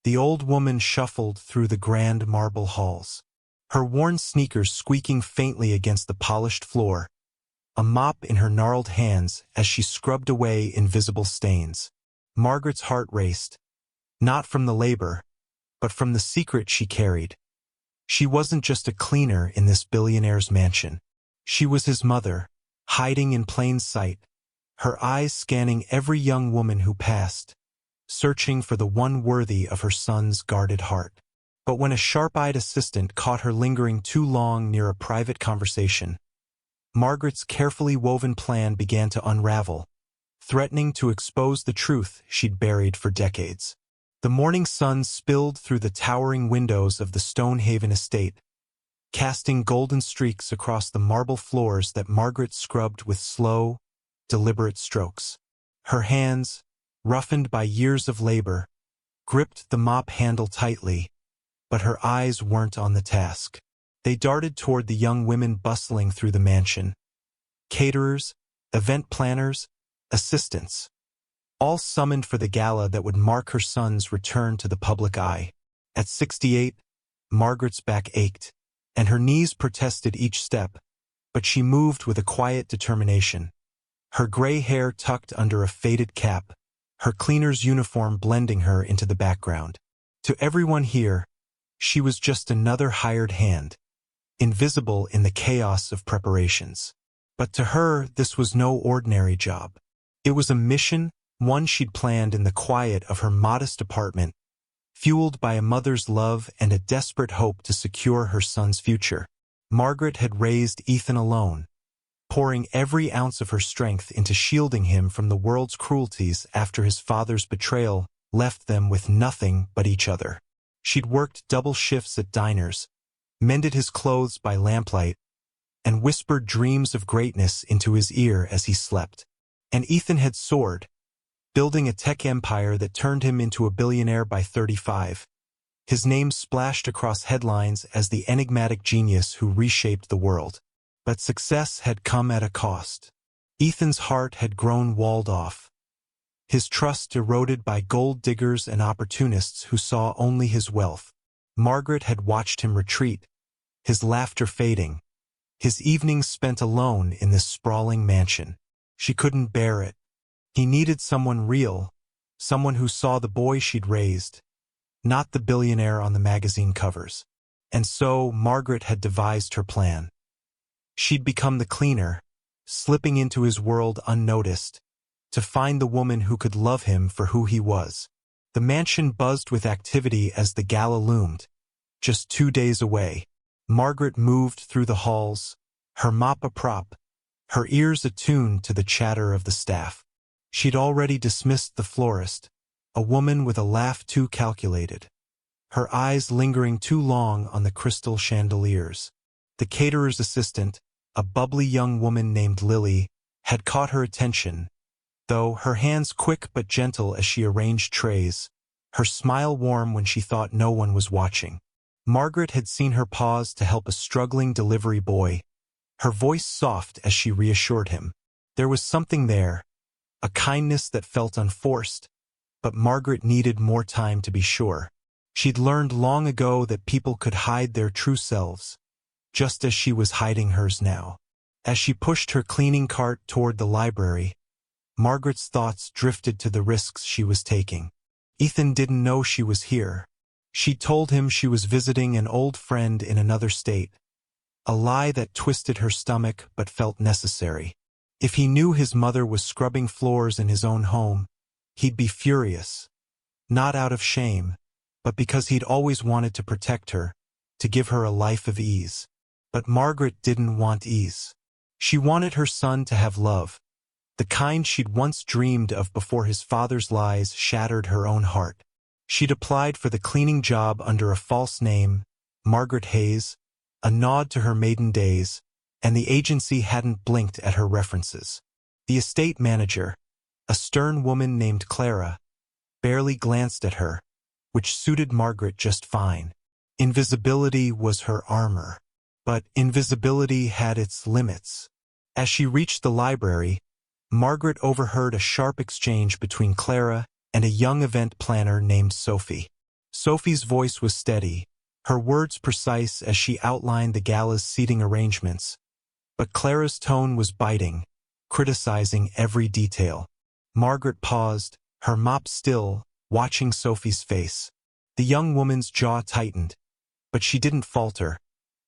The old woman shuffled through the grand marble halls, her worn sneakers squeaking faintly against the polished floor, a mop in her gnarled hands as she scrubbed away invisible stains. Margaret's heart raced, not from the labor, but from the secret she carried. She wasn't just a cleaner in this billionaire's mansion. She was his mother, hiding in plain sight, her eyes scanning every young woman who passed, searching for the one worthy of her son's guarded heart. But when a sharp-eyed assistant caught her lingering too long near a private conversation, Margaret's carefully woven plan began to unravel, threatening to expose the truth she'd buried for decades. The morning sun spilled through the towering windows of the Stonehaven estate, casting golden streaks across the marble floors that Margaret scrubbed with slow, deliberate strokes. Her hands, roughened by years of labor, gripped the mop handle tightly, but her eyes weren't on the task. They darted toward the young women bustling through the mansion. Caterers, event planners, assistants, all summoned for the gala that would mark her son's return to the public eye. At 68, Margaret's back ached, and her knees protested each step, but she moved with a quiet determination. Her gray hair tucked under a faded cap, her cleaner's uniform blending her into the background. To everyone here, she was just another hired hand, invisible in the chaos of preparations. But to her, this was no ordinary job. It was a mission, one she'd planned in the quiet of her modest apartment, fueled by a mother's love and a desperate hope to secure her son's future. Margaret had raised Ethan alone, pouring every ounce of her strength into shielding him from the world's cruelties after his father's betrayal left them with nothing but each other. She'd worked double shifts at diners, mended his clothes by lamplight, and whispered dreams of greatness into his ear as he slept. And Ethan had soared, building a tech empire that turned him into a billionaire by 35. His name splashed across headlines as the enigmatic genius who reshaped the world. But success had come at a cost. Ethan's heart had grown walled off, his trust eroded by gold diggers and opportunists who saw only his wealth. Margaret had watched him retreat, his laughter fading, his evenings spent alone in this sprawling mansion. She couldn't bear it. He needed someone real, someone who saw the boy she'd raised, not the billionaire on the magazine covers. And so Margaret had devised her plan. She'd become the cleaner, slipping into his world unnoticed, to find the woman who could love him for who he was. The mansion buzzed with activity as the gala loomed. Just 2 days away, Margaret moved through the halls, her mop a prop, her ears attuned to the chatter of the staff. She'd already dismissed the florist, a woman with a laugh too calculated, her eyes lingering too long on the crystal chandeliers. The caterer's assistant, a bubbly young woman named Lily, had caught her attention, though her hands quick but gentle as she arranged trays, her smile warm when she thought no one was watching. Margaret had seen her pause to help a struggling delivery boy, her voice soft as she reassured him. There was something there, a kindness that felt unforced, but Margaret needed more time to be sure. She'd learned long ago that people could hide their true selves, just as she was hiding hers now. As she pushed her cleaning cart toward the library, Margaret's thoughts drifted to the risks she was taking. Ethan didn't know she was here. She told him she was visiting an old friend in another state, a lie that twisted her stomach but felt necessary. If he knew his mother was scrubbing floors in his own home, he'd be furious, not out of shame, but because he'd always wanted to protect her, to give her a life of ease. But Margaret didn't want ease. She wanted her son to have love, the kind she'd once dreamed of before his father's lies shattered her own heart. She'd applied for the cleaning job under a false name, Margaret Hayes, a nod to her maiden days, and the agency hadn't blinked at her references. The estate manager, a stern woman named Clara, barely glanced at her, which suited Margaret just fine. Invisibility was her armor. But invisibility had its limits. As she reached the library, Margaret overheard a sharp exchange between Clara and a young event planner named Sophie. Sophie's voice was steady, her words precise as she outlined the gala's seating arrangements. But Clara's tone was biting, criticizing every detail. Margaret paused, her mop still, watching Sophie's face. The young woman's jaw tightened, but she didn't falter,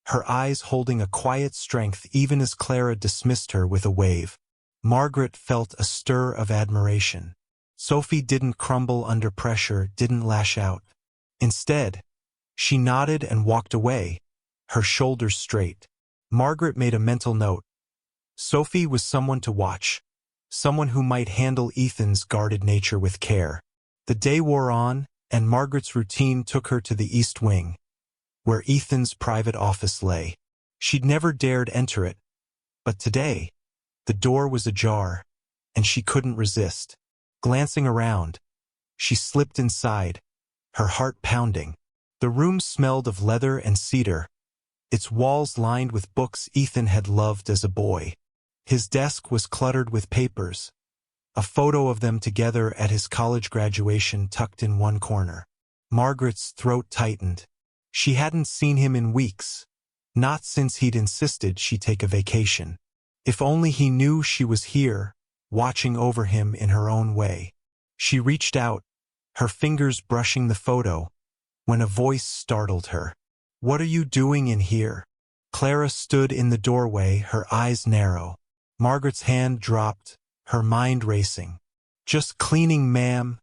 her eyes holding a quiet strength even as Clara dismissed her with a wave. Margaret felt a stir of admiration. Sophie didn't crumble under pressure, didn't lash out. Instead, she nodded and walked away, her shoulders straight. Margaret made a mental note. Sophie was someone to watch, someone who might handle Ethan's guarded nature with care. The day wore on, and Margaret's routine took her to the East Wing, where Ethan's private office lay. She'd never dared enter it, but today, the door was ajar, and she couldn't resist. Glancing around, she slipped inside, her heart pounding. The room smelled of leather and cedar, its walls lined with books Ethan had loved as a boy. His desk was cluttered with papers, a photo of them together at his college graduation tucked in one corner. Margaret's throat tightened. She hadn't seen him in weeks, not since he'd insisted she take a vacation. If only he knew she was here, watching over him in her own way. She reached out, her fingers brushing the photo, when a voice startled her. "What are you doing in here?" Clara stood in the doorway, her eyes narrow. Margaret's hand dropped, her mind racing. "Just cleaning, ma'am,"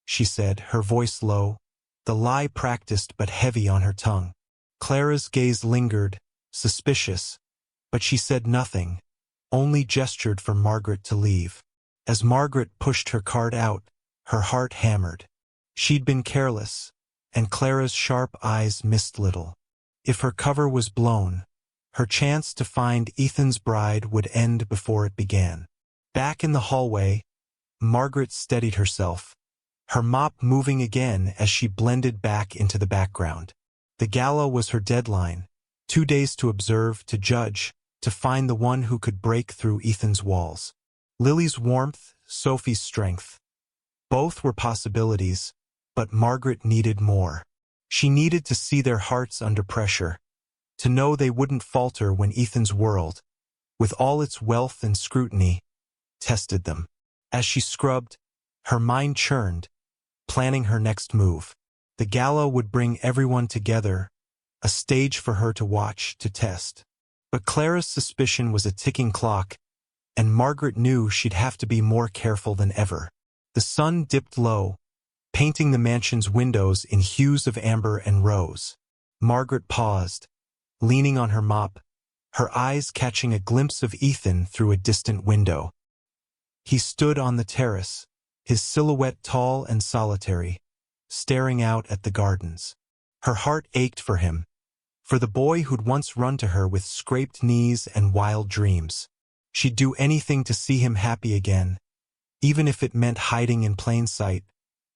she said, her voice low, the lie practiced but heavy on her tongue. Clara's gaze lingered, suspicious, but she said nothing, only gestured for Margaret to leave. As Margaret pushed her cart out, her heart hammered. She'd been careless, and Clara's sharp eyes missed little. If her cover was blown, her chance to find Ethan's bride would end before it began. Back in the hallway, Margaret steadied herself, her mop moving again as she blended back into the background. The gala was her deadline, 2 days to observe, to judge, to find the one who could break through Ethan's walls. Lily's warmth, Sophie's strength. Both were possibilities, but Margaret needed more. She needed to see their hearts under pressure, to know they wouldn't falter when Ethan's world, with all its wealth and scrutiny, tested them. As she scrubbed, her mind churned, planning her next move. The gala would bring everyone together, a stage for her to watch, to test. But Clara's suspicion was a ticking clock, and Margaret knew she'd have to be more careful than ever. The sun dipped low, painting the mansion's windows in hues of amber and rose. Margaret paused, leaning on her mop, her eyes catching a glimpse of Ethan through a distant window. He stood on the terrace, his silhouette tall and solitary, staring out at the gardens. Her heart ached for him, for the boy who'd once run to her with scraped knees and wild dreams. She'd do anything to see him happy again, even if it meant hiding in plain sight,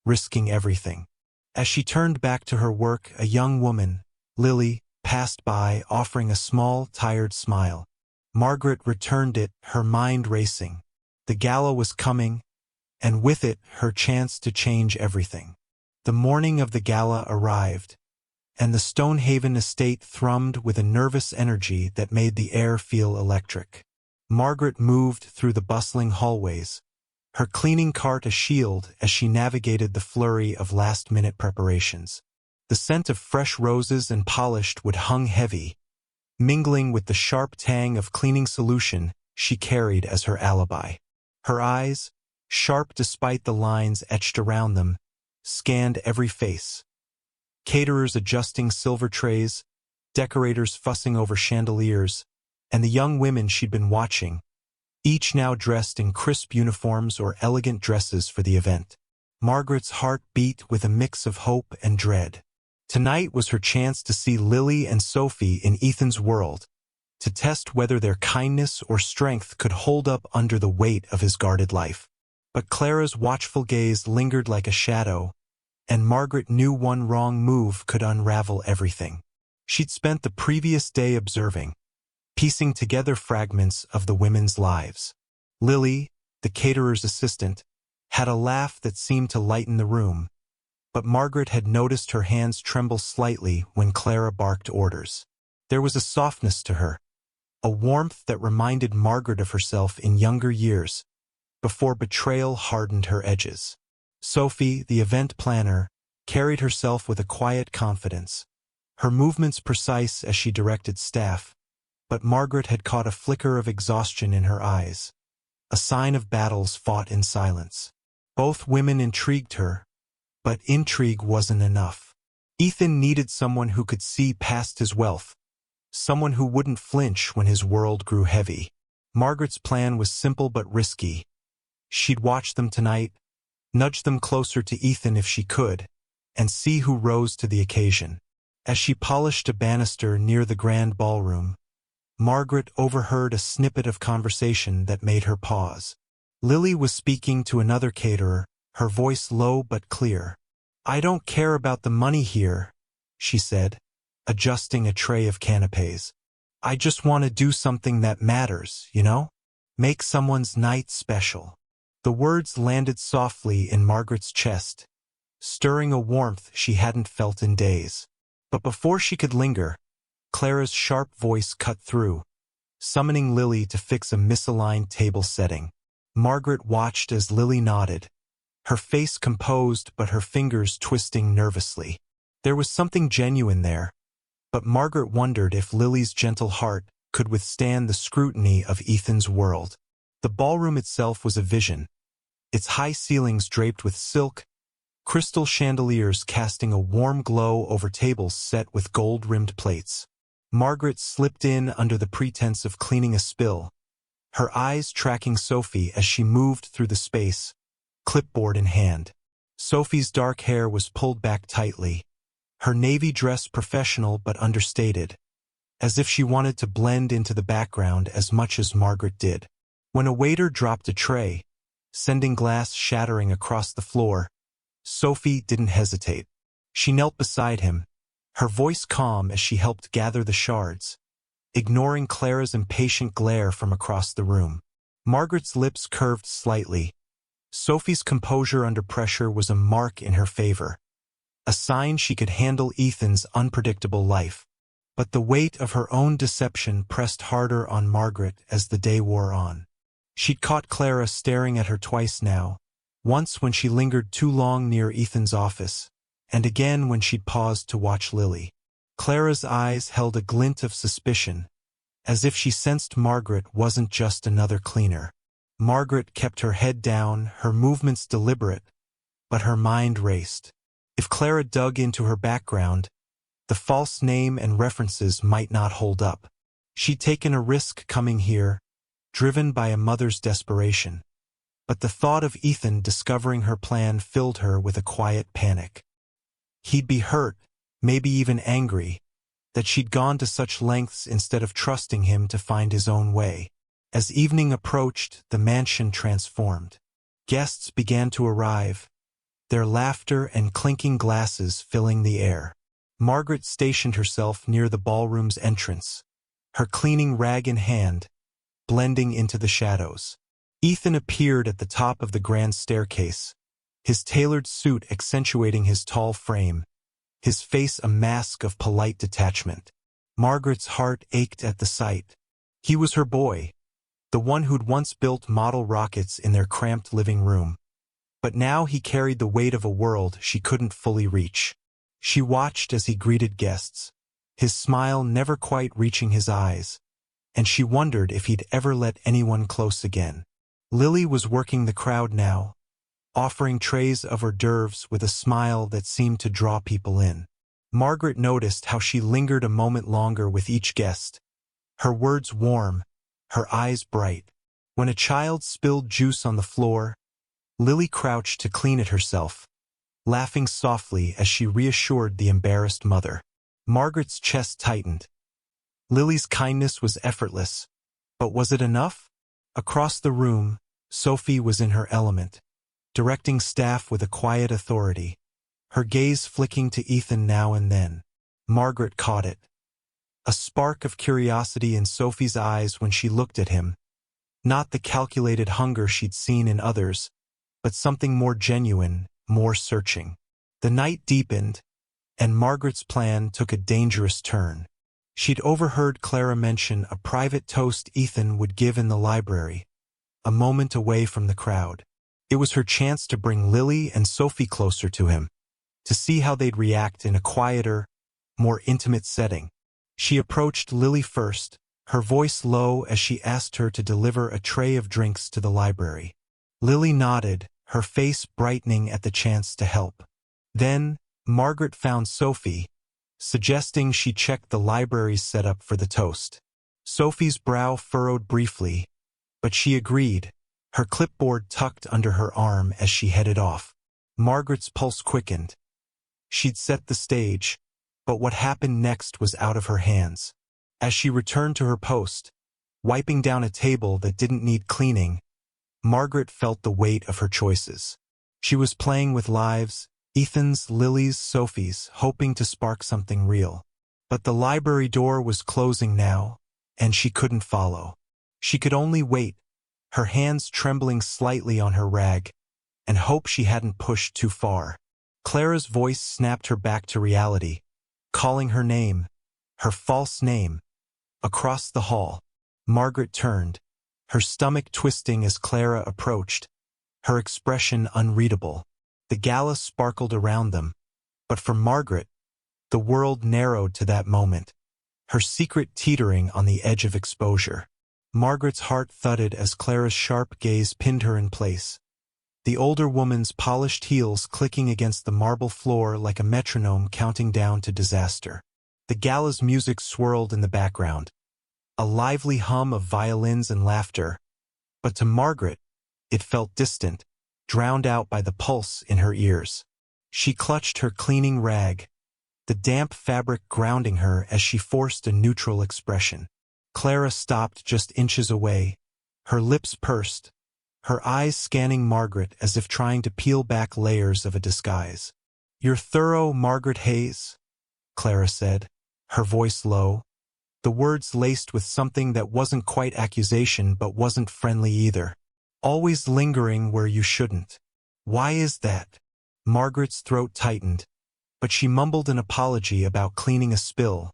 risking everything. As she turned back to her work, a young woman, Lily, passed by, offering a small, tired smile. Margaret returned it, her mind racing. The gala was coming, and with it, her chance to change everything. The morning of the gala arrived, and the Stonehaven estate thrummed with a nervous energy that made the air feel electric. Margaret moved through the bustling hallways, her cleaning cart a shield as she navigated the flurry of last-minute preparations. The scent of fresh roses and polished wood hung heavy, mingling with the sharp tang of cleaning solution she carried as her alibi. Her eyes, sharp despite the lines etched around them, scanned every face. Caterers adjusting silver trays, decorators fussing over chandeliers, and the young women she'd been watching, each now dressed in crisp uniforms or elegant dresses for the event. Margaret's heart beat with a mix of hope and dread. Tonight was her chance to see Lily and Sophie in Ethan's world, to test whether their kindness or strength could hold up under the weight of his guarded life. But Clara's watchful gaze lingered like a shadow, and Margaret knew one wrong move could unravel everything. She'd spent the previous day observing, piecing together fragments of the women's lives. Lily, the caterer's assistant, had a laugh that seemed to lighten the room, but Margaret had noticed her hands tremble slightly when Clara barked orders. There was a softness to her, a warmth that reminded Margaret of herself in younger years, before betrayal hardened her edges. Sophie, the event planner, carried herself with a quiet confidence, her movements precise as she directed staff, but Margaret had caught a flicker of exhaustion in her eyes, a sign of battles fought in silence. Both women intrigued her, but intrigue wasn't enough. Ethan needed someone who could see past his wealth, someone who wouldn't flinch when his world grew heavy. Margaret's plan was simple but risky. She'd watch them tonight, nudge them closer to Ethan if she could, and see who rose to the occasion. As she polished a banister near the grand ballroom, Margaret overheard a snippet of conversation that made her pause. Lily was speaking to another caterer, her voice low but clear. "I don't care about the money here," she said, adjusting a tray of canapes. "I just want to do something that matters, you know? Make someone's night special." The words landed softly in Margaret's chest, stirring a warmth she hadn't felt in days. But before she could linger, Clara's sharp voice cut through, summoning Lily to fix a misaligned table setting. Margaret watched as Lily nodded, her face composed but her fingers twisting nervously. There was something genuine there, but Margaret wondered if Lily's gentle heart could withstand the scrutiny of Ethan's world. The ballroom itself was a vision, its high ceilings draped with silk, crystal chandeliers casting a warm glow over tables set with gold-rimmed plates. Margaret slipped in under the pretense of cleaning a spill, her eyes tracking Sophie as she moved through the space, clipboard in hand. Sophie's dark hair was pulled back tightly, her navy dress professional but understated, as if she wanted to blend into the background as much as Margaret did. When a waiter dropped a tray, sending glass shattering across the floor, Sophie didn't hesitate. She knelt beside him, her voice calm as she helped gather the shards, ignoring Clara's impatient glare from across the room. Margaret's lips curved slightly. Sophie's composure under pressure was a mark in her favor, a sign she could handle Ethan's unpredictable life. But the weight of her own deception pressed harder on Margaret as the day wore on. She'd caught Clara staring at her twice now, once when she lingered too long near Ethan's office, and again when she'd paused to watch Lily. Clara's eyes held a glint of suspicion, as if she sensed Margaret wasn't just another cleaner. Margaret kept her head down, her movements deliberate, but her mind raced. If Clara dug into her background, the false name and references might not hold up. She'd taken a risk coming here, driven by a mother's desperation. But the thought of Ethan discovering her plan filled her with a quiet panic. He'd be hurt, maybe even angry, that she'd gone to such lengths instead of trusting him to find his own way. As evening approached, the mansion transformed. Guests began to arrive, their laughter and clinking glasses filling the air. Margaret stationed herself near the ballroom's entrance, her cleaning rag in hand, blending into the shadows. Ethan appeared at the top of the grand staircase, his tailored suit accentuating his tall frame, his face a mask of polite detachment. Margaret's heart ached at the sight. He was her boy, the one who'd once built model rockets in their cramped living room. But now he carried the weight of a world she couldn't fully reach. She watched as he greeted guests, his smile never quite reaching his eyes, and she wondered if he'd ever let anyone close again. Lily was working the crowd now, offering trays of hors d'oeuvres with a smile that seemed to draw people in. Margaret noticed how she lingered a moment longer with each guest, her words warm, her eyes bright. When a child spilled juice on the floor, Lily crouched to clean it herself, laughing softly as she reassured the embarrassed mother. Margaret's chest tightened. Lily's kindness was effortless, but was it enough? Across the room, Sophie was in her element, directing staff with a quiet authority, her gaze flicking to Ethan now and then. Margaret caught it. A spark of curiosity in Sophie's eyes when she looked at him, not the calculated hunger she'd seen in others, but something more genuine, more searching. The night deepened, and Margaret's plan took a dangerous turn. She'd overheard Clara mention a private toast Ethan would give in the library, a moment away from the crowd. It was her chance to bring Lily and Sophie closer to him, to see how they'd react in a quieter, more intimate setting. She approached Lily first, her voice low as she asked her to deliver a tray of drinks to the library. Lily nodded, her face brightening at the chance to help. Then, Margaret found Sophie, suggesting she check the library's setup for the toast. Sophie's brow furrowed briefly, but she agreed, her clipboard tucked under her arm as she headed off. Margaret's pulse quickened. She'd set the stage, but what happened next was out of her hands. As she returned to her post, wiping down a table that didn't need cleaning, Margaret felt the weight of her choices. She was playing with lives, Ethan's, Lily's, Sophie's, hoping to spark something real. But the library door was closing now, and she couldn't follow. She could only wait, her hands trembling slightly on her rag, and hope she hadn't pushed too far. Clara's voice snapped her back to reality, calling her name, her false name. Across the hall, Margaret turned, her stomach twisting as Clara approached, her expression unreadable. The gala sparkled around them, but for Margaret, the world narrowed to that moment, her secret teetering on the edge of exposure. Margaret's heart thudded as Clara's sharp gaze pinned her in place, the older woman's polished heels clicking against the marble floor like a metronome counting down to disaster. The gala's music swirled in the background, a lively hum of violins and laughter, but to Margaret, it felt distant, drowned out by the pulse in her ears. She clutched her cleaning rag, the damp fabric grounding her as she forced a neutral expression. Clara stopped just inches away, her lips pursed, her eyes scanning Margaret as if trying to peel back layers of a disguise. "You're thorough, Margaret Hayes," Clara said, her voice low, the words laced with something that wasn't quite accusation but wasn't friendly either. "Always lingering where you shouldn't. Why is that?" Margaret's throat tightened, but she mumbled an apology about cleaning a spill,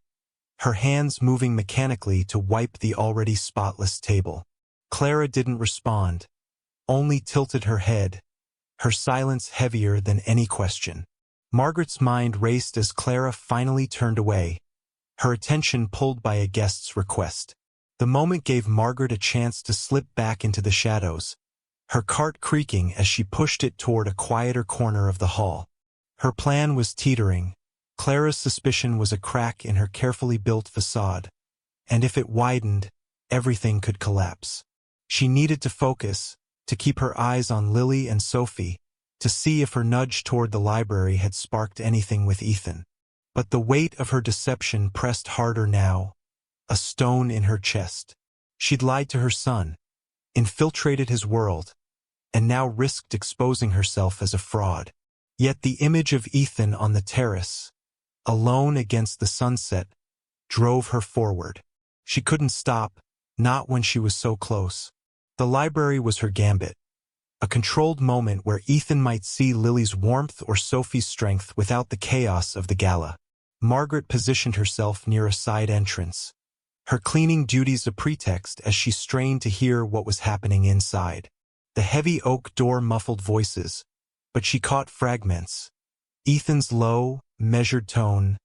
her hands moving mechanically to wipe the already spotless table. Clara didn't respond, only tilted her head, her silence heavier than any question. Margaret's mind raced as Clara finally turned away, her attention pulled by a guest's request. The moment gave Margaret a chance to slip back into the shadows, her cart creaking as she pushed it toward a quieter corner of the hall. Her plan was teetering. Clara's suspicion was a crack in her carefully built facade, and if it widened, everything could collapse. She needed to focus, to keep her eyes on Lily and Sophie, to see if her nudge toward the library had sparked anything with Ethan. But the weight of her deception pressed harder now, a stone in her chest. She'd lied to her son, infiltrated his world, and now risked exposing herself as a fraud. Yet the image of Ethan on the terrace, alone against the sunset, drove her forward. She couldn't stop, not when she was so close. The library was her gambit, a controlled moment where Ethan might see Lily's warmth or Sophie's strength without the chaos of the gala. Margaret positioned herself near a side entrance, her cleaning duties a pretext as she strained to hear what was happening inside. The heavy oak door muffled voices, but she caught fragments. Ethan's low, measured tone,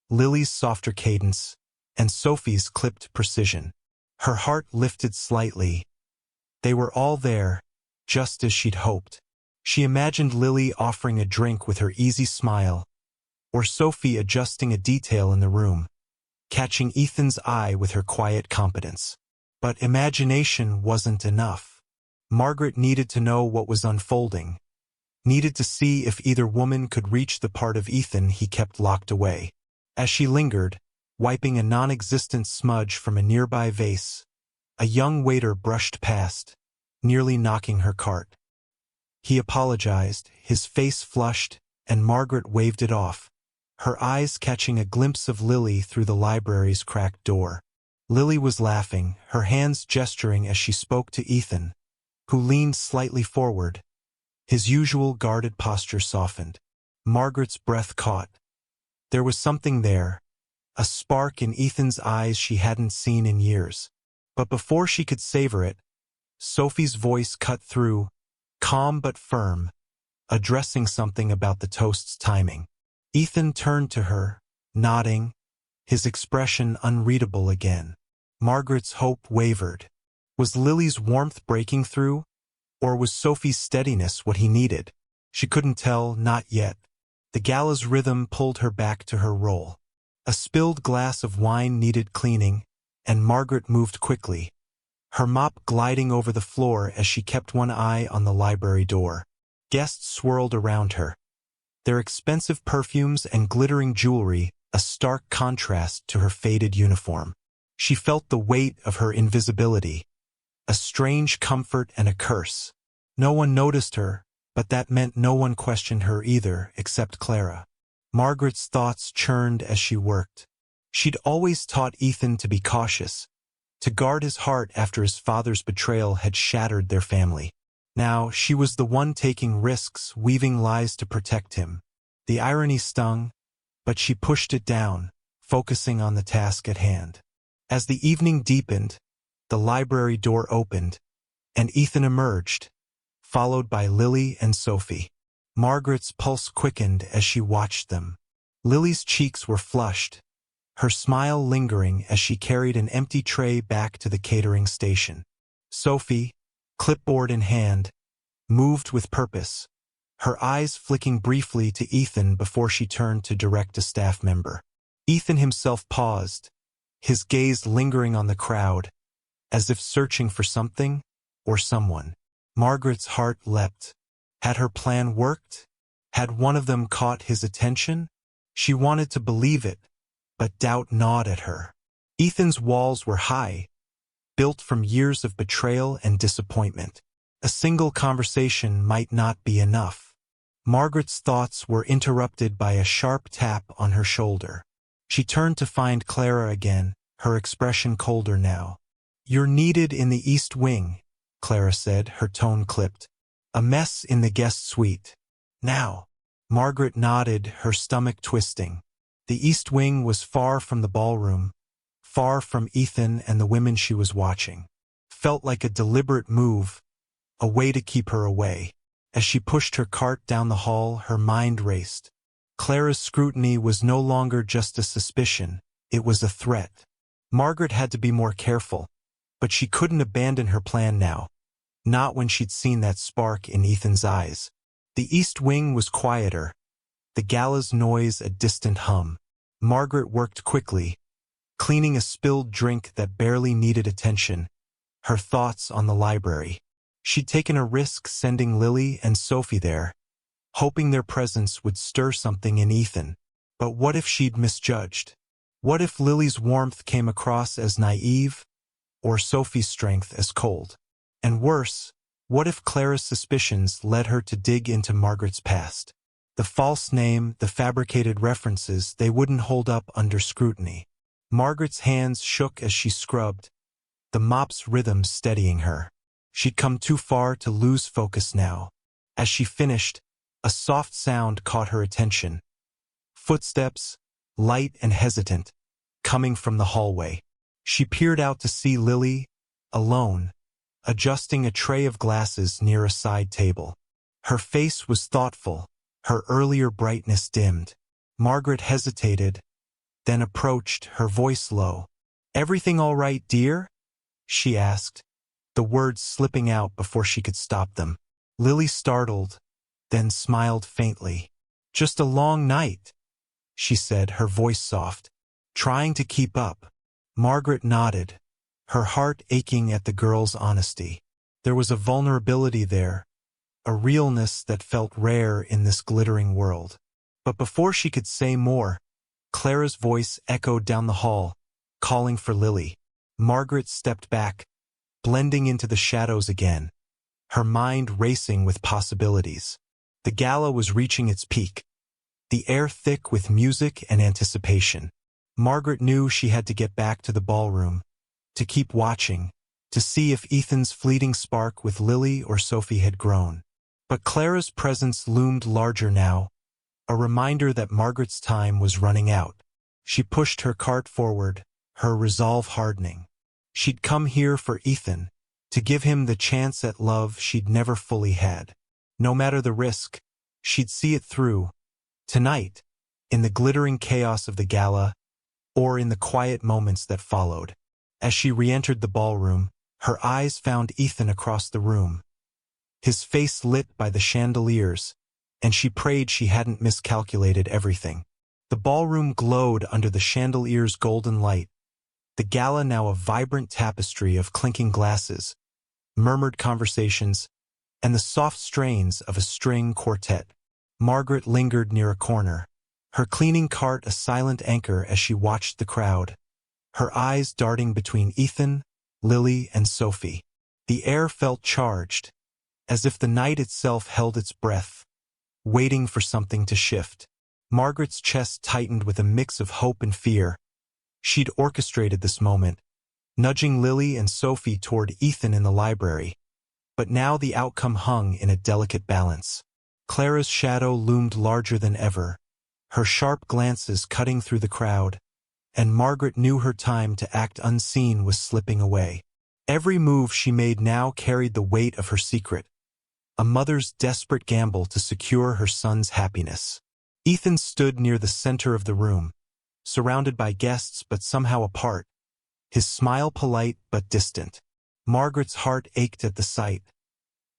Lily's softer cadence, and Sophie's clipped precision. Her heart lifted slightly. They were all there, just as she'd hoped. She imagined Lily offering a drink with her easy smile, or Sophie adjusting a detail in the room, catching Ethan's eye with her quiet competence. But imagination wasn't enough. Margaret needed to know what was unfolding, needed to see if either woman could reach the part of Ethan he kept locked away. As she lingered, wiping a non-existent smudge from a nearby vase, a young waiter brushed past, nearly knocking her cart. He apologized, his face flushed, and Margaret waved it off, her eyes catching a glimpse of Lily through the library's cracked door. Lily was laughing, her hands gesturing as she spoke to Ethan, who leaned slightly forward. His usual guarded posture softened. Margaret's breath caught. There was something there, a spark in Ethan's eyes she hadn't seen in years. But before she could savor it, Sophie's voice cut through, calm but firm, addressing something about the toast's timing. Ethan turned to her, nodding, his expression unreadable again. Margaret's hope wavered. Was Lily's warmth breaking through, or was Sophie's steadiness what he needed? She couldn't tell, not yet. The gala's rhythm pulled her back to her role. A spilled glass of wine needed cleaning, and Margaret moved quickly, her mop gliding over the floor as she kept one eye on the library door. Guests swirled around her, their expensive perfumes and glittering jewelry a stark contrast to her faded uniform. She felt the weight of her invisibility, a strange comfort and a curse. No one noticed her, but that meant no one questioned her either, except Clara. Margaret's thoughts churned as she worked. She'd always taught Ethan to be cautious, to guard his heart after his father's betrayal had shattered their family. Now she was the one taking risks, weaving lies to protect him. The irony stung, but she pushed it down, focusing on the task at hand. As the evening deepened, the library door opened, and Ethan emerged, followed by Lily and Sophie. Margaret's pulse quickened as she watched them. Lily's cheeks were flushed, her smile lingering as she carried an empty tray back to the catering station. Sophie, clipboard in hand, moved with purpose, her eyes flicking briefly to Ethan before she turned to direct a staff member. Ethan himself paused, his gaze lingering on the crowd, as if searching for something or someone. Margaret's heart leapt. Had her plan worked? Had one of them caught his attention? She wanted to believe it, but doubt gnawed at her. Ethan's walls were high, built from years of betrayal and disappointment. A single conversation might not be enough. Margaret's thoughts were interrupted by a sharp tap on her shoulder. She turned to find Clara again, her expression colder now. "You're needed in the East Wing," Clara said, her tone clipped. "A mess in the guest suite. Now." Margaret nodded, her stomach twisting. The East Wing was far from the ballroom, far from Ethan and the women she was watching. Felt like a deliberate move, a way to keep her away. As she pushed her cart down the hall, her mind raced. Clara's scrutiny was no longer just a suspicion, it was a threat. Margaret had to be more careful, but she couldn't abandon her plan now. Not when she'd seen that spark in Ethan's eyes. The East Wing was quieter, the gala's noise a distant hum. Margaret worked quickly, cleaning a spilled drink that barely needed attention, her thoughts on the library. She'd taken a risk sending Lily and Sophie there, hoping their presence would stir something in Ethan. But what if she'd misjudged? What if Lily's warmth came across as naive, or Sophie's strength as cold? And worse, what if Clara's suspicions led her to dig into Margaret's past? The false name, the fabricated references, they wouldn't hold up under scrutiny. Margaret's hands shook as she scrubbed, the mop's rhythm steadying her. She'd come too far to lose focus now. As she finished, a soft sound caught her attention. Footsteps, light and hesitant, coming from the hallway. She peered out to see Lily, alone, adjusting a tray of glasses near a side table. Her face was thoughtful, her earlier brightness dimmed. Margaret hesitated, then approached, her voice low. "Everything all right, dear?" she asked, the words slipping out before she could stop them. Lily startled, then smiled faintly. "Just a long night," she said, her voice soft, trying to keep up. Margaret nodded, her heart aching at the girl's honesty. There was a vulnerability there, a realness that felt rare in this glittering world. But before she could say more, Clara's voice echoed down the hall, calling for Lily. Margaret stepped back, blending into the shadows again, her mind racing with possibilities. The gala was reaching its peak, the air thick with music and anticipation. Margaret knew she had to get back to the ballroom, to keep watching, to see if Ethan's fleeting spark with Lily or Sophie had grown. But Clara's presence loomed larger now, a reminder that Margaret's time was running out. She pushed her cart forward, her resolve hardening. She'd come here for Ethan, to give him the chance at love she'd never fully had. No matter the risk, she'd see it through. Tonight, in the glittering chaos of the gala, or in the quiet moments that followed. As she re-entered the ballroom, her eyes found Ethan across the room, his face lit by the chandeliers, and she prayed she hadn't miscalculated everything. The ballroom glowed under the chandelier's golden light, the gala now a vibrant tapestry of clinking glasses, murmured conversations, and the soft strains of a string quartet. Margaret lingered near a corner, her cleaning cart a silent anchor as she watched the crowd, her eyes darting between Ethan, Lily, and Sophie. The air felt charged, as if the night itself held its breath, waiting for something to shift. Margaret's chest tightened with a mix of hope and fear. She'd orchestrated this moment, nudging Lily and Sophie toward Ethan in the library, but now the outcome hung in a delicate balance. Clara's shadow loomed larger than ever, her sharp glances cutting through the crowd, and Margaret knew her time to act unseen was slipping away. Every move she made now carried the weight of her secret, a mother's desperate gamble to secure her son's happiness. Ethan stood near the center of the room, surrounded by guests but somehow apart, his smile polite but distant. Margaret's heart ached at the sight.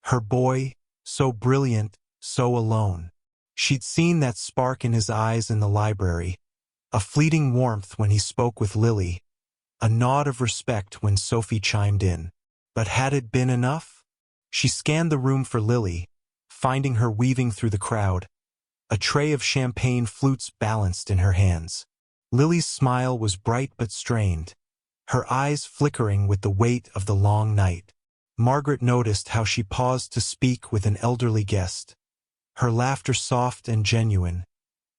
Her boy, so brilliant, so alone. She'd seen that spark in his eyes in the library, a fleeting warmth when he spoke with Lily, a nod of respect when Sophie chimed in. But had it been enough? She scanned the room for Lily, finding her weaving through the crowd, a tray of champagne flutes balanced in her hands. Lily's smile was bright but strained, her eyes flickering with the weight of the long night. Margaret noticed how she paused to speak with an elderly guest, her laughter soft and genuine,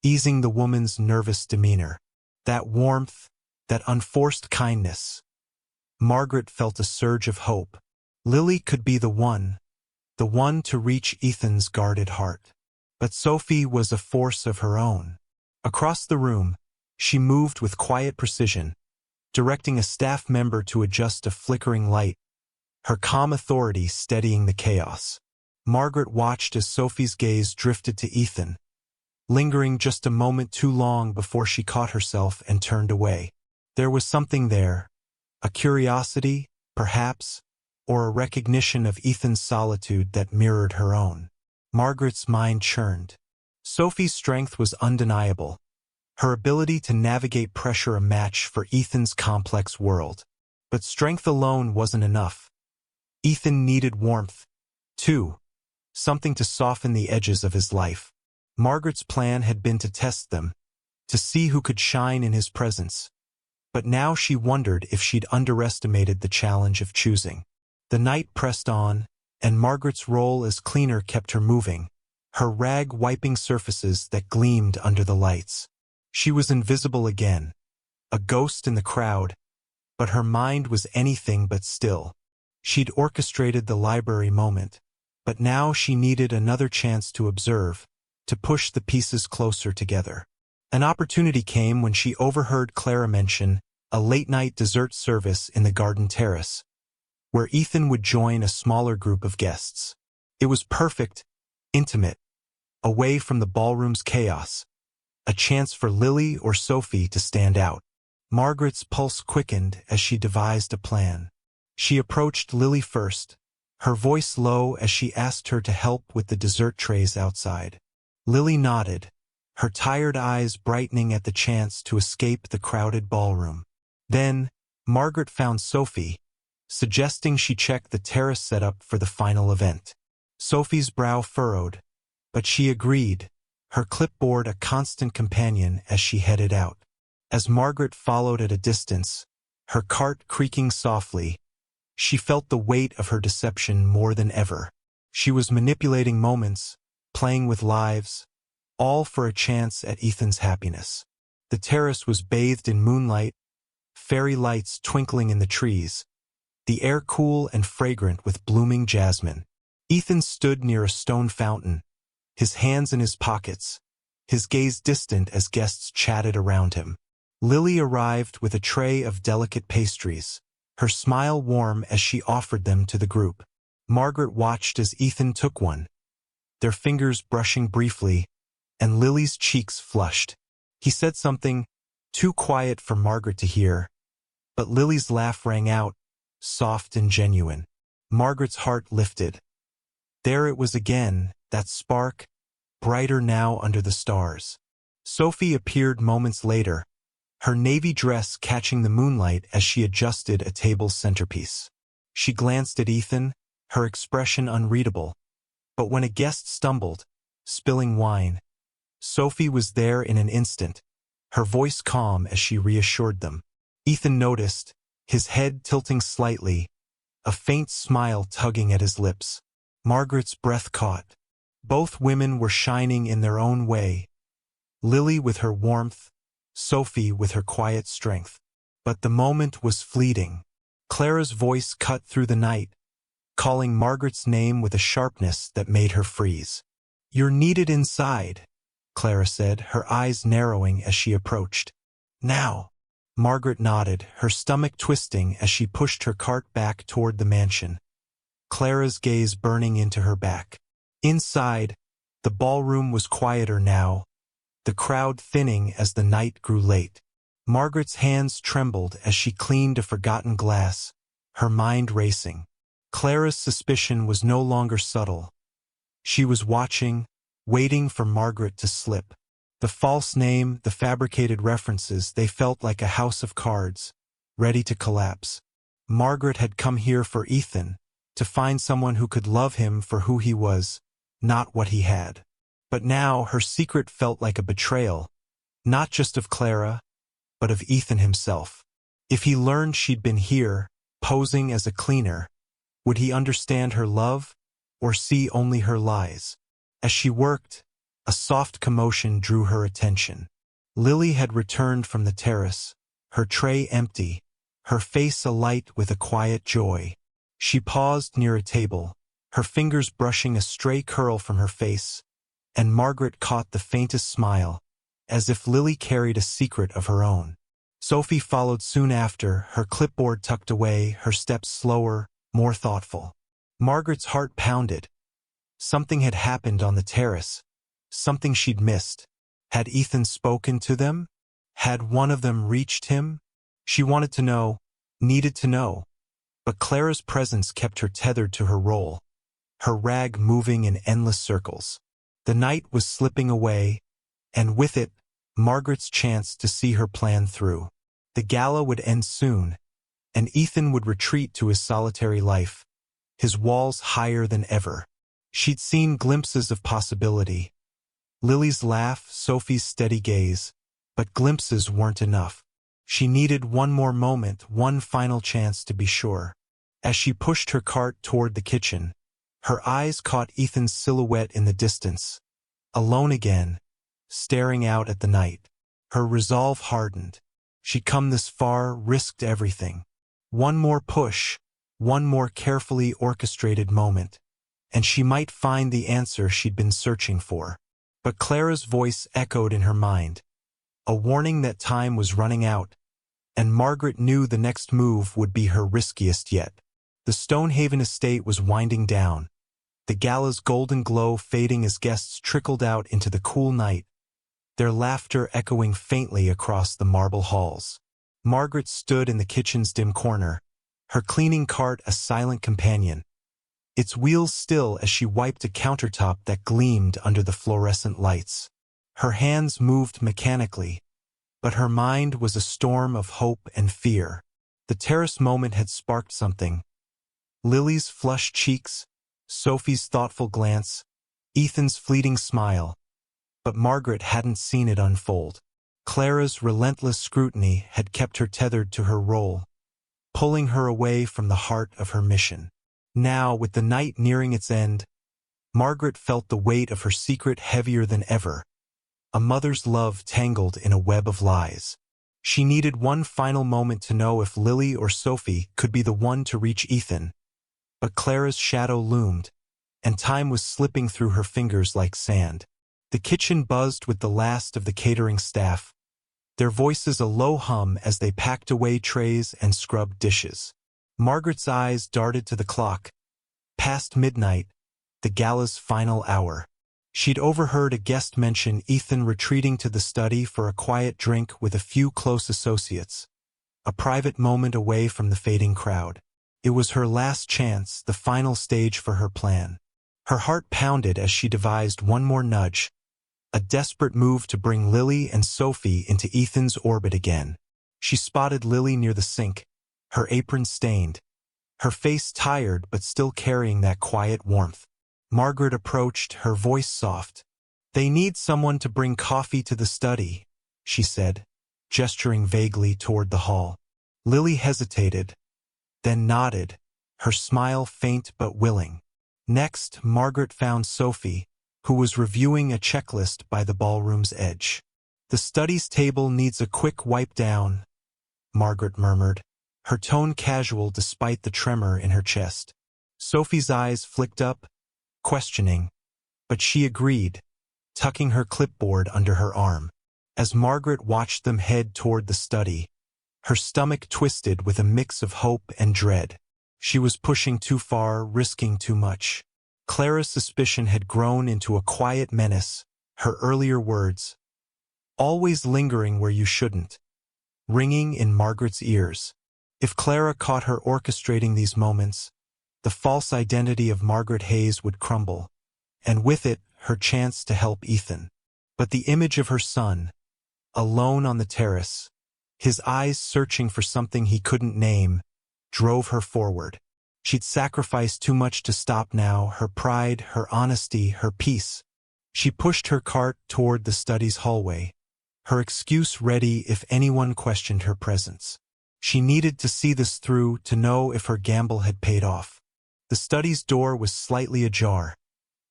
easing the woman's nervous demeanor. That warmth, that unforced kindness. Margaret felt a surge of hope. Lily could be the one to reach Ethan's guarded heart. But Sophie was a force of her own. Across the room, she moved with quiet precision, directing a staff member to adjust a flickering light, her calm authority steadying the chaos. Margaret watched as Sophie's gaze drifted to Ethan, lingering just a moment too long before she caught herself and turned away. There was something there, a curiosity, perhaps, or a recognition of Ethan's solitude that mirrored her own. Margaret's mind churned. Sophie's strength was undeniable, her ability to navigate pressure a match for Ethan's complex world. But strength alone wasn't enough. Ethan needed warmth, too, something to soften the edges of his life. Margaret's plan had been to test them, to see who could shine in his presence. But now she wondered if she'd underestimated the challenge of choosing. The night pressed on, and Margaret's role as cleaner kept her moving, her rag wiping surfaces that gleamed under the lights. She was invisible again, a ghost in the crowd, but her mind was anything but still. She'd orchestrated the library moment, but now she needed another chance to observe, to push the pieces closer together. An opportunity came when she overheard Clara mention a late-night dessert service in the garden terrace, where Ethan would join a smaller group of guests. It was perfect, intimate, away from the ballroom's chaos, a chance for Lily or Sophie to stand out. Margaret's pulse quickened as she devised a plan. She approached Lily first, her voice low as she asked her to help with the dessert trays outside. Lily nodded, her tired eyes brightening at the chance to escape the crowded ballroom. Then, Margaret found Sophie, suggesting she check the terrace setup for the final event. Sophie's brow furrowed, but she agreed, her clipboard a constant companion as she headed out. As Margaret followed at a distance, her cart creaking softly, she felt the weight of her deception more than ever. She was manipulating moments, playing with lives, all for a chance at Ethan's happiness. The terrace was bathed in moonlight, fairy lights twinkling in the trees, the air cool and fragrant with blooming jasmine. Ethan stood near a stone fountain, his hands in his pockets, his gaze distant as guests chatted around him. Lily arrived with a tray of delicate pastries, her smile warm as she offered them to the group. Margaret watched as Ethan took one, their fingers brushing briefly, and Lily's cheeks flushed. He said something too quiet for Margaret to hear, but Lily's laugh rang out, soft and genuine. Margaret's heart lifted. There it was again, that spark, brighter now under the stars. Sophie appeared moments later, her navy dress catching the moonlight as she adjusted a table's centerpiece. She glanced at Ethan, her expression unreadable. But when a guest stumbled, spilling wine, Sophie was there in an instant, her voice calm as she reassured them. Ethan noticed, his head tilting slightly, a faint smile tugging at his lips. Margaret's breath caught. Both women were shining in their own way, Lily with her warmth, Sophie with her quiet strength. But the moment was fleeting. Clara's voice cut through the night, calling Margaret's name with a sharpness that made her freeze. "You're needed inside," Clara said, her eyes narrowing as she approached. "Now." Margaret nodded, her stomach twisting as she pushed her cart back toward the mansion, Clara's gaze burning into her back. Inside, the ballroom was quieter now, the crowd thinning as the night grew late. Margaret's hands trembled as she cleaned a forgotten glass, her mind racing. Clara's suspicion was no longer subtle. She was watching, waiting for Margaret to slip. The false name, the fabricated references, they felt like a house of cards, ready to collapse. Margaret had come here for Ethan, to find someone who could love him for who he was, not what he had. But now her secret felt like a betrayal, not just of Clara, but of Ethan himself. If he learned she'd been here, posing as a cleaner, would he understand her love, or see only her lies? As she worked, a soft commotion drew her attention. Lily had returned from the terrace, her tray empty, her face alight with a quiet joy. She paused near a table, her fingers brushing a stray curl from her face, and Margaret caught the faintest smile, as if Lily carried a secret of her own. Sophie followed soon after, her clipboard tucked away, her steps slower, more thoughtful. Margaret's heart pounded. Something had happened on the terrace, something she'd missed. Had Ethan spoken to them? Had one of them reached him? She wanted to know, needed to know. But Clara's presence kept her tethered to her role, her rag moving in endless circles. The night was slipping away, and with it, Margaret's chance to see her plan through. The gala would end soon, and Ethan would retreat to his solitary life, his walls higher than ever. She'd seen glimpses of possibility. Lily's laugh, Sophie's steady gaze, but glimpses weren't enough. She needed one more moment, one final chance to be sure. As she pushed her cart toward the kitchen, her eyes caught Ethan's silhouette in the distance, alone again, staring out at the night. Her resolve hardened. She'd come this far, risked everything. One more push, one more carefully orchestrated moment, and she might find the answer she'd been searching for. But Clara's voice echoed in her mind, a warning that time was running out, and Margaret knew the next move would be her riskiest yet. The Stonehaven estate was winding down, the gala's golden glow fading as guests trickled out into the cool night, their laughter echoing faintly across the marble halls. Margaret stood in the kitchen's dim corner, her cleaning cart a silent companion, its wheels still as she wiped a countertop that gleamed under the fluorescent lights. Her hands moved mechanically, but her mind was a storm of hope and fear. The terrace moment had sparked something. Lily's flushed cheeks, Sophie's thoughtful glance, Ethan's fleeting smile. But Margaret hadn't seen it unfold. Clara's relentless scrutiny had kept her tethered to her role, pulling her away from the heart of her mission. Now, with the night nearing its end, Margaret felt the weight of her secret heavier than ever, a mother's love tangled in a web of lies. She needed one final moment to know if Lily or Sophie could be the one to reach Ethan. But Clara's shadow loomed, and time was slipping through her fingers like sand. The kitchen buzzed with the last of the catering staff, their voices a low hum as they packed away trays and scrubbed dishes. Margaret's eyes darted to the clock. Past midnight, the gala's final hour. She'd overheard a guest mention Ethan retreating to the study for a quiet drink with a few close associates, a private moment away from the fading crowd. It was her last chance, the final stage for her plan. Her heart pounded as she devised one more nudge, a desperate move to bring Lily and Sophie into Ethan's orbit again. She spotted Lily near the sink, her apron stained, her face tired but still carrying that quiet warmth. Margaret approached, her voice soft. "They need someone to bring coffee to the study," she said, gesturing vaguely toward the hall. Lily hesitated, then nodded, her smile faint but willing. Next, Margaret found Sophie, who was reviewing a checklist by the ballroom's edge. "The studies table needs a quick wipe down," Margaret murmured, her tone casual despite the tremor in her chest. Sophie's eyes flicked up, questioning, but she agreed, tucking her clipboard under her arm. As Margaret watched them head toward the study, her stomach twisted with a mix of hope and dread. She was pushing too far, risking too much. Clara's suspicion had grown into a quiet menace, her earlier words, "always lingering where you shouldn't," ringing in Margaret's ears. If Clara caught her orchestrating these moments, the false identity of Margaret Hayes would crumble, and with it, her chance to help Ethan. But the image of her son, alone on the terrace, his eyes searching for something he couldn't name, drove her forward. She'd sacrificed too much to stop now, her pride, her honesty, her peace. She pushed her cart toward the study's hallway, her excuse ready if anyone questioned her presence. She needed to see this through to know if her gamble had paid off. The study's door was slightly ajar,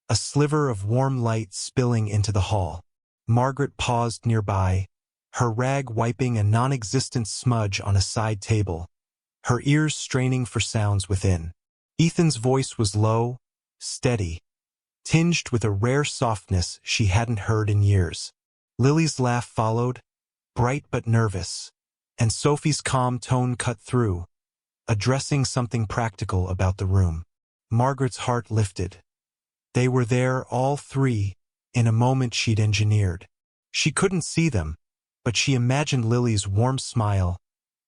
a sliver of warm light spilling into the hall. Margaret paused nearby, her rag wiping a non-existent smudge on a side table, her ears straining for sounds within. Ethan's voice was low, steady, tinged with a rare softness she hadn't heard in years. Lily's laugh followed, bright but nervous, and Sophie's calm tone cut through, addressing something practical about the room. Margaret's heart lifted. They were there, all three, in a moment she'd engineered. She couldn't see them, but she imagined Lily's warm smile,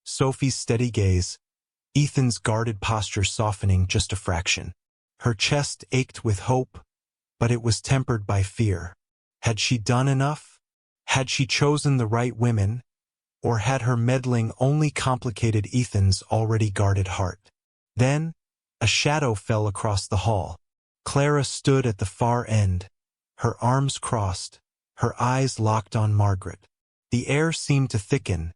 Sophie's steady gaze, Ethan's guarded posture softening just a fraction. Her chest ached with hope, but it was tempered by fear. Had she done enough? Had she chosen the right women? Or had her meddling only complicated Ethan's already guarded heart? Then, a shadow fell across the hall. Clara stood at the far end, her arms crossed, her eyes locked on Margaret. The air seemed to thicken,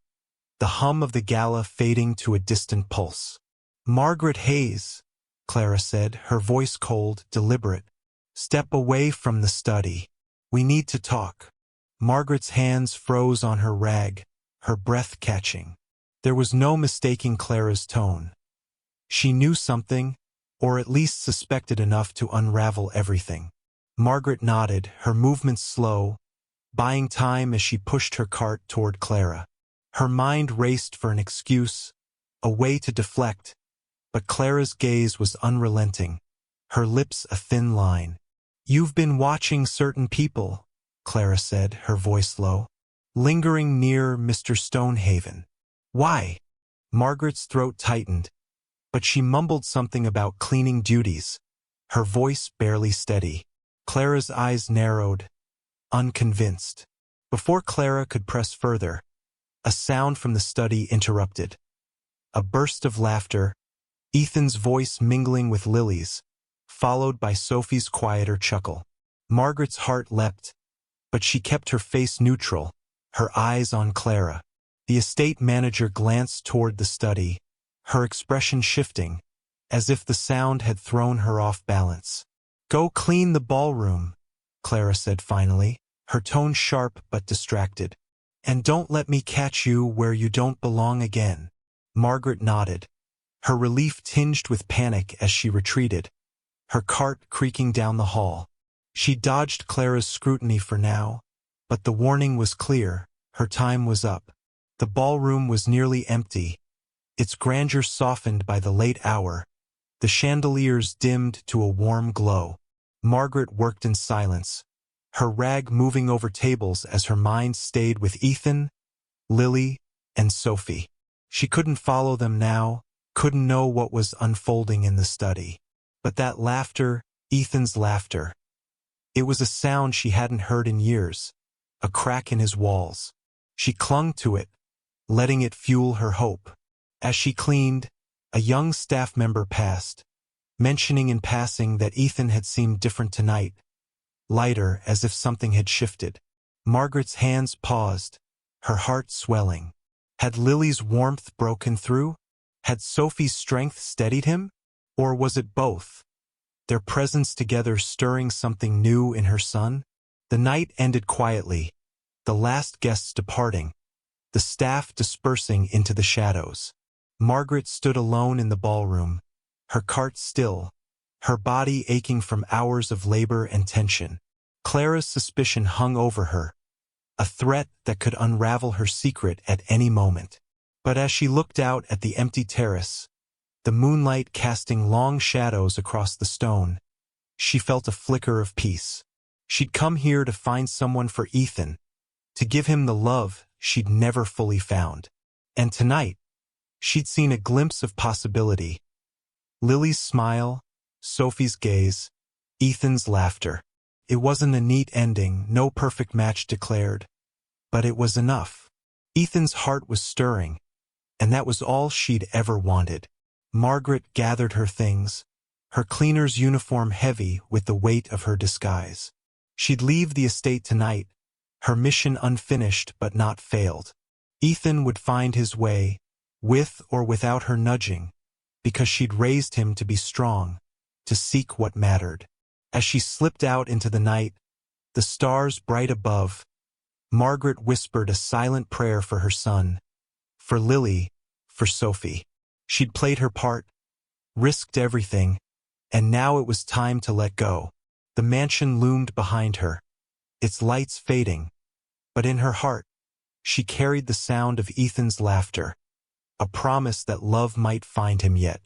the hum of the gala fading to a distant pulse. "Margaret Hayes," Clara said, her voice cold, deliberate. "Step away from the study. We need to talk." Margaret's hands froze on her rag, her breath catching. There was no mistaking Clara's tone. She knew something, or at least suspected enough to unravel everything. Margaret nodded, her movements slow, buying time as she pushed her cart toward Clara. Her mind raced for an excuse, a way to deflect, but Clara's gaze was unrelenting, her lips a thin line. "You've been watching certain people," Clara said, her voice low, "lingering near Mr. Stonehaven." "Why?" Margaret's throat tightened, but she mumbled something about cleaning duties, her voice barely steady. Clara's eyes narrowed, unconvinced. Before Clara could press further, a sound from the study interrupted. A burst of laughter, Ethan's voice mingling with Lily's, followed by Sophie's quieter chuckle. Margaret's heart leapt, but she kept her face neutral, her eyes on Clara. The estate manager glanced toward the study, her expression shifting, as if the sound had thrown her off balance. "Go clean the ballroom," Clara said finally, her tone sharp but distracted. "And don't let me catch you where you don't belong again." Margaret nodded, her relief tinged with panic as she retreated, her cart creaking down the hall. She dodged Clara's scrutiny for now, but the warning was clear. Her time was up. The ballroom was nearly empty, its grandeur softened by the late hour, the chandeliers dimmed to a warm glow. Margaret worked in silence, her rag moving over tables as her mind stayed with Ethan, Lily, and Sophie. She couldn't follow them now, couldn't know what was unfolding in the study. But that laughter, Ethan's laughter, it was a sound she hadn't heard in years, a crack in his walls. She clung to it, letting it fuel her hope. As she cleaned, a young staff member passed, mentioning in passing that Ethan had seemed different tonight, lighter as if something had shifted. Margaret's hands paused, her heart swelling. Had Lily's warmth broken through? Had Sophie's strength steadied him? Or was it both, their presence together stirring something new in her son? The night ended quietly, the last guests departing, the staff dispersing into the shadows. Margaret stood alone in the ballroom, her heart still, her body aching from hours of labor and tension. Clara's suspicion hung over her, a threat that could unravel her secret at any moment. But as she looked out at the empty terrace, the moonlight casting long shadows across the stone, she felt a flicker of peace. She'd come here to find someone for Ethan, to give him the love she'd never fully found. And tonight, she'd seen a glimpse of possibility. Lily's smile, Sophie's gaze, Ethan's laughter. It wasn't a neat ending, no perfect match declared, but it was enough. Ethan's heart was stirring, and that was all she'd ever wanted. Margaret gathered her things, her cleaner's uniform heavy with the weight of her disguise. She'd leave the estate tonight, her mission unfinished but not failed. Ethan would find his way, with or without her nudging, because she'd raised him to be strong, to seek what mattered. As she slipped out into the night, the stars bright above, Margaret whispered a silent prayer for her son, for Lily, for Sophie. She'd played her part, risked everything, and now it was time to let go. The mansion loomed behind her, its lights fading, but in her heart, she carried the sound of Ethan's laughter, a promise that love might find him yet.